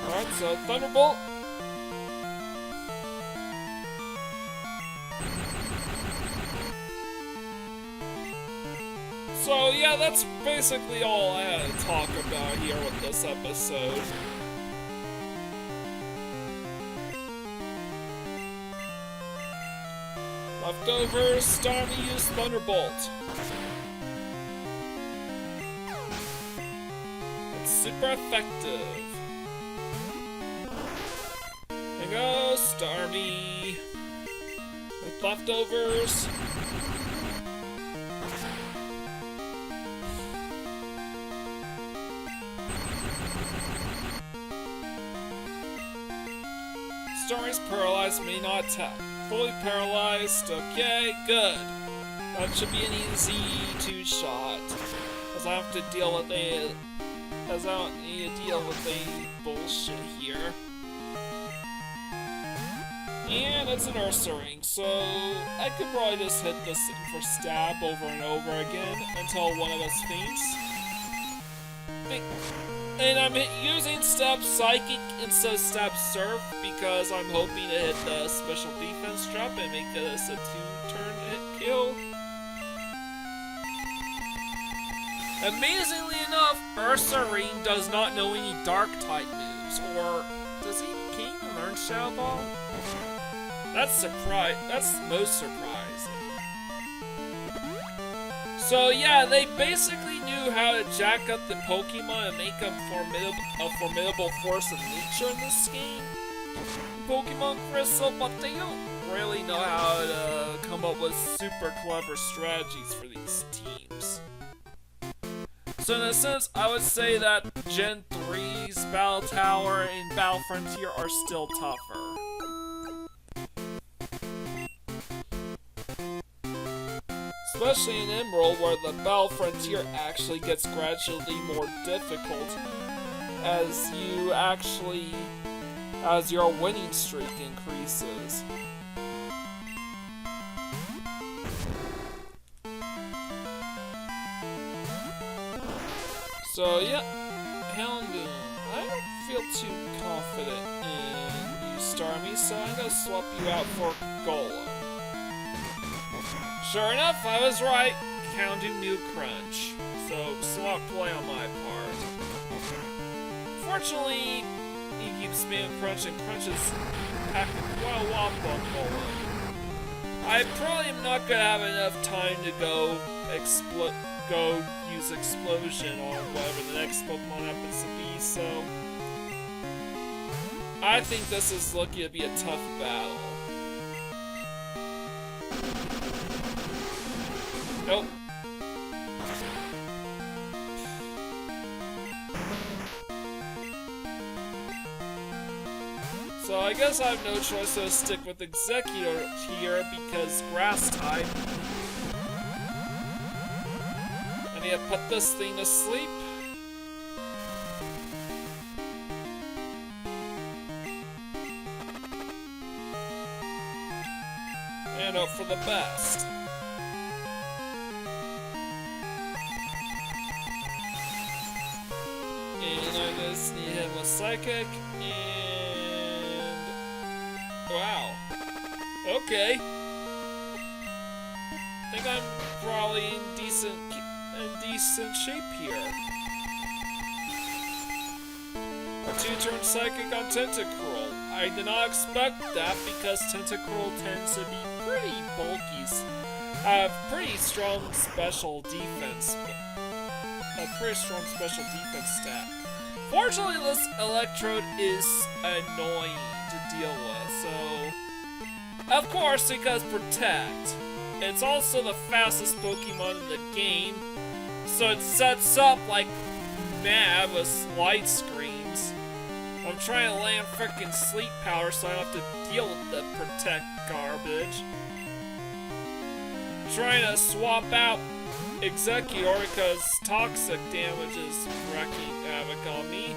Alright, so Thunderbolt. So yeah, that's basically all I had to talk about here with this episode. Leftovers, Stormy used Thunderbolt. It's super effective. There goes Stormy. With leftovers. Stormy's paralyzed, may not attack. Fully paralyzed, okay, good. That should be an easy 2-shot. As I have to deal with as I don't need to deal with bullshit here. And it's an Ursa Ring, so I could probably just hit this for stab over and over again until one of us faints. And I'm using Stab Psychic instead of Stab Surf because I'm hoping to hit the special defense drop and make this a 2-turn hit kill. Amazingly enough, Ursa Ring does not know any dark type moves, or does he? Can he even learn Shadow Ball? That's most surprising. So yeah, they basically knew how to jack up the Pokemon and make them a formidable force of nature in this game, Pokemon Crystal, but they don't really know how to come up with super clever strategies for these teams. So in a sense, I would say that Gen 3's Battle Tower and Battle Frontier are still tougher. Especially in Emerald, where the battle frontier actually gets gradually more difficult as your winning streak increases. So yeah, Houndoom. I don't feel too confident in you, Starmie, so I'm gonna swap you out for Golem. Sure enough, I was right. Houndoom knew Crunch, so smart play on my part. Fortunately, he keeps spamming Crunch, and Crunch is packing quite a whop on Golem. I probably am not gonna have enough time to go use Explosion on whatever the next Pokemon happens to be, so I think this is looking to be a tough battle. Nope. So I guess I have no choice so to stick with Executor here because Grass type. I need to put this thing to sleep. And hope for the best. And I just need him with Psychic, and... wow. Okay. I think I'm probably in decent shape here. A 2-turn Psychic on Tentacruel. I did not expect that because Tentacruel tends to be pretty bulky. Have pretty strong special defense. A pretty strong special defense stat. Fortunately, this Electrode is annoying to deal with, so... of course, it does Protect. It's also the fastest Pokemon in the game, so it sets up like mad with light screens. I'm trying to land frickin' Sleep Powder so I don't have to deal with the Protect garbage. I'm trying to swap out Executor because toxic damage is wrecking havoc on me.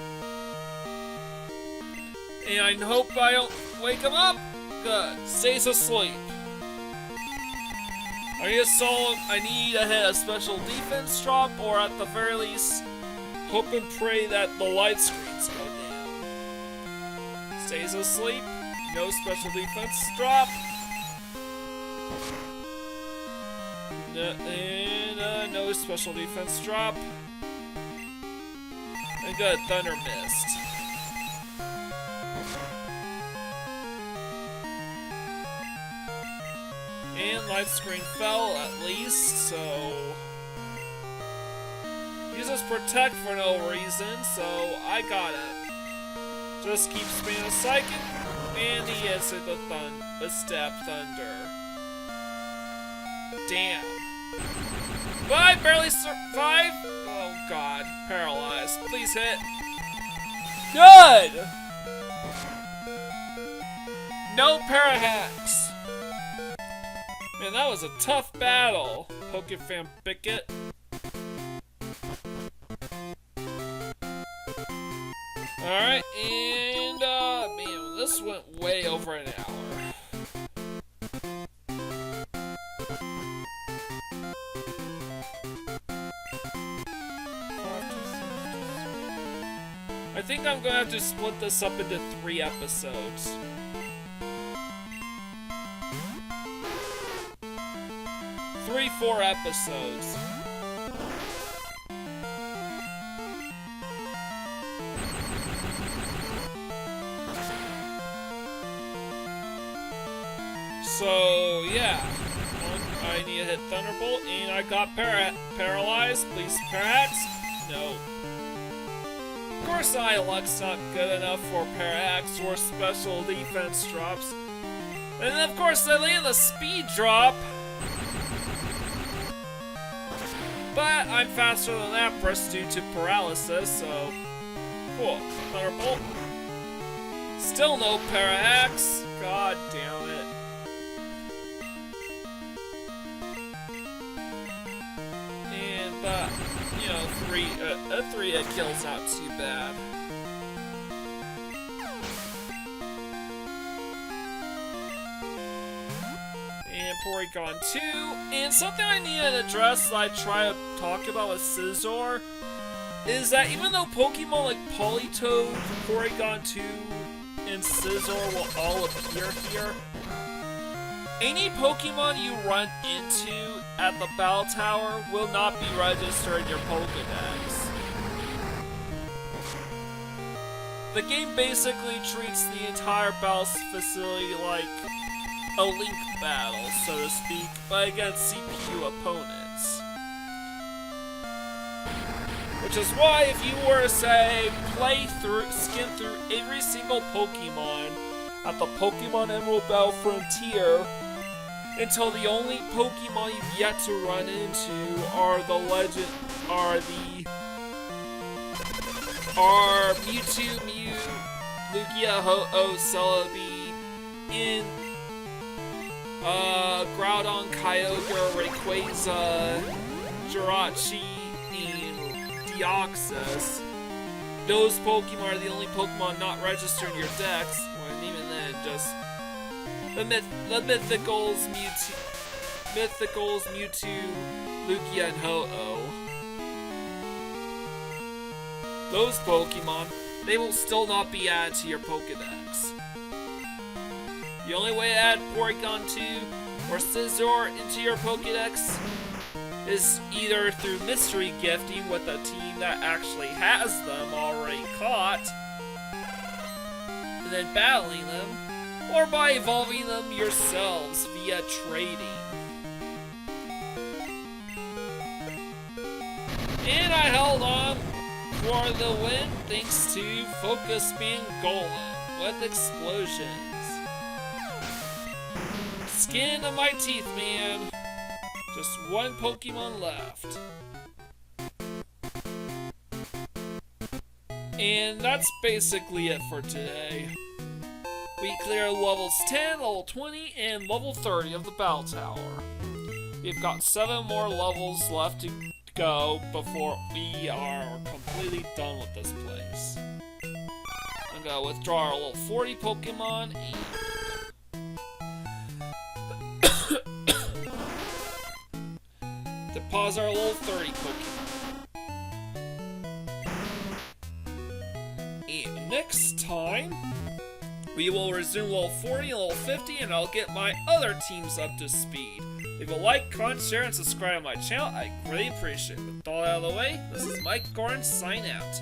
And I hope I don't wake him up. Good. Stays asleep. I need to hit a special defense drop, or at the very least, hope and pray that the light screens go down. Stays asleep. No special defense drop. No special defense drop. And good, Thunder Mist. And Light Screen fell, at least, so... uses Protect for no reason, so I got it. Just keep spamming Psychic, and he hits it with Step Thunder. Damn. But I barely survived? Oh god, paralyzed. Please hit. Good! No Parahacks. Man, that was a tough battle, Pokefan Bicket. Alright, and, man, this went way over an hour. I think I'm gonna have to split this up into 3 episodes. Three, 4 episodes. So, yeah. I need to hit Thunderbolt, and I got paralyzed. Please, Parahacks? No. Of course, luck's not good enough for Parahacks or special defense drops. And then, of course, I land a speed drop. But I'm faster than Lapras due to paralysis, so... cool. Thunderbolt. Still no Parahacks. God damn it. you know, a 3-hit kill's not too bad. And Porygon 2. And something I need to address that I try to talk about with Scizor is that even though Pokemon like Politoed, Porygon 2, and Scizor will all appear here, any Pokemon you run into at the Battle Tower will not be registered in your Pokédex. The game basically treats the entire battle facility like a Link battle, so to speak, but against CPU opponents. Which is why if you were to say, skim through every single Pokemon at the Pokemon Emerald Battle Frontier, until the only Pokemon you've yet to run into are Mewtwo, Mew, Lugia, Ho-Oh, Celebi, in Groudon, Kyogre, Rayquaza, Jirachi, and Deoxys. Those Pokemon are the only Pokemon not registered in your decks, and even then, just the Mythicals, Mewtwo, Lugia, and Ho-Oh. Those Pokemon, they will still not be added to your Pokédex. The only way to add Porygon 2 or Scizor into your Pokédex is either through mystery gifting with a team that actually has them already caught, and then battling them, or by evolving them yourselves via trading. And I held on for the win thanks to Focus Beam Golem with explosions. Skin of my teeth, man. Just one Pokemon left. And that's basically it for today. We cleared levels 10, level 20, and level 30 of the Battle Tower. We've got 7 more levels left to go before we are completely done with this place. I'm gonna withdraw our level 40 Pokemon and deposit our level 30 Pokemon. And next time, we will resume level 40 and level 50, and I'll get my other teams up to speed. Leave a like, comment, share, and subscribe to my channel. I really appreciate it. With all out of the way, this is Mike Gordon, sign out.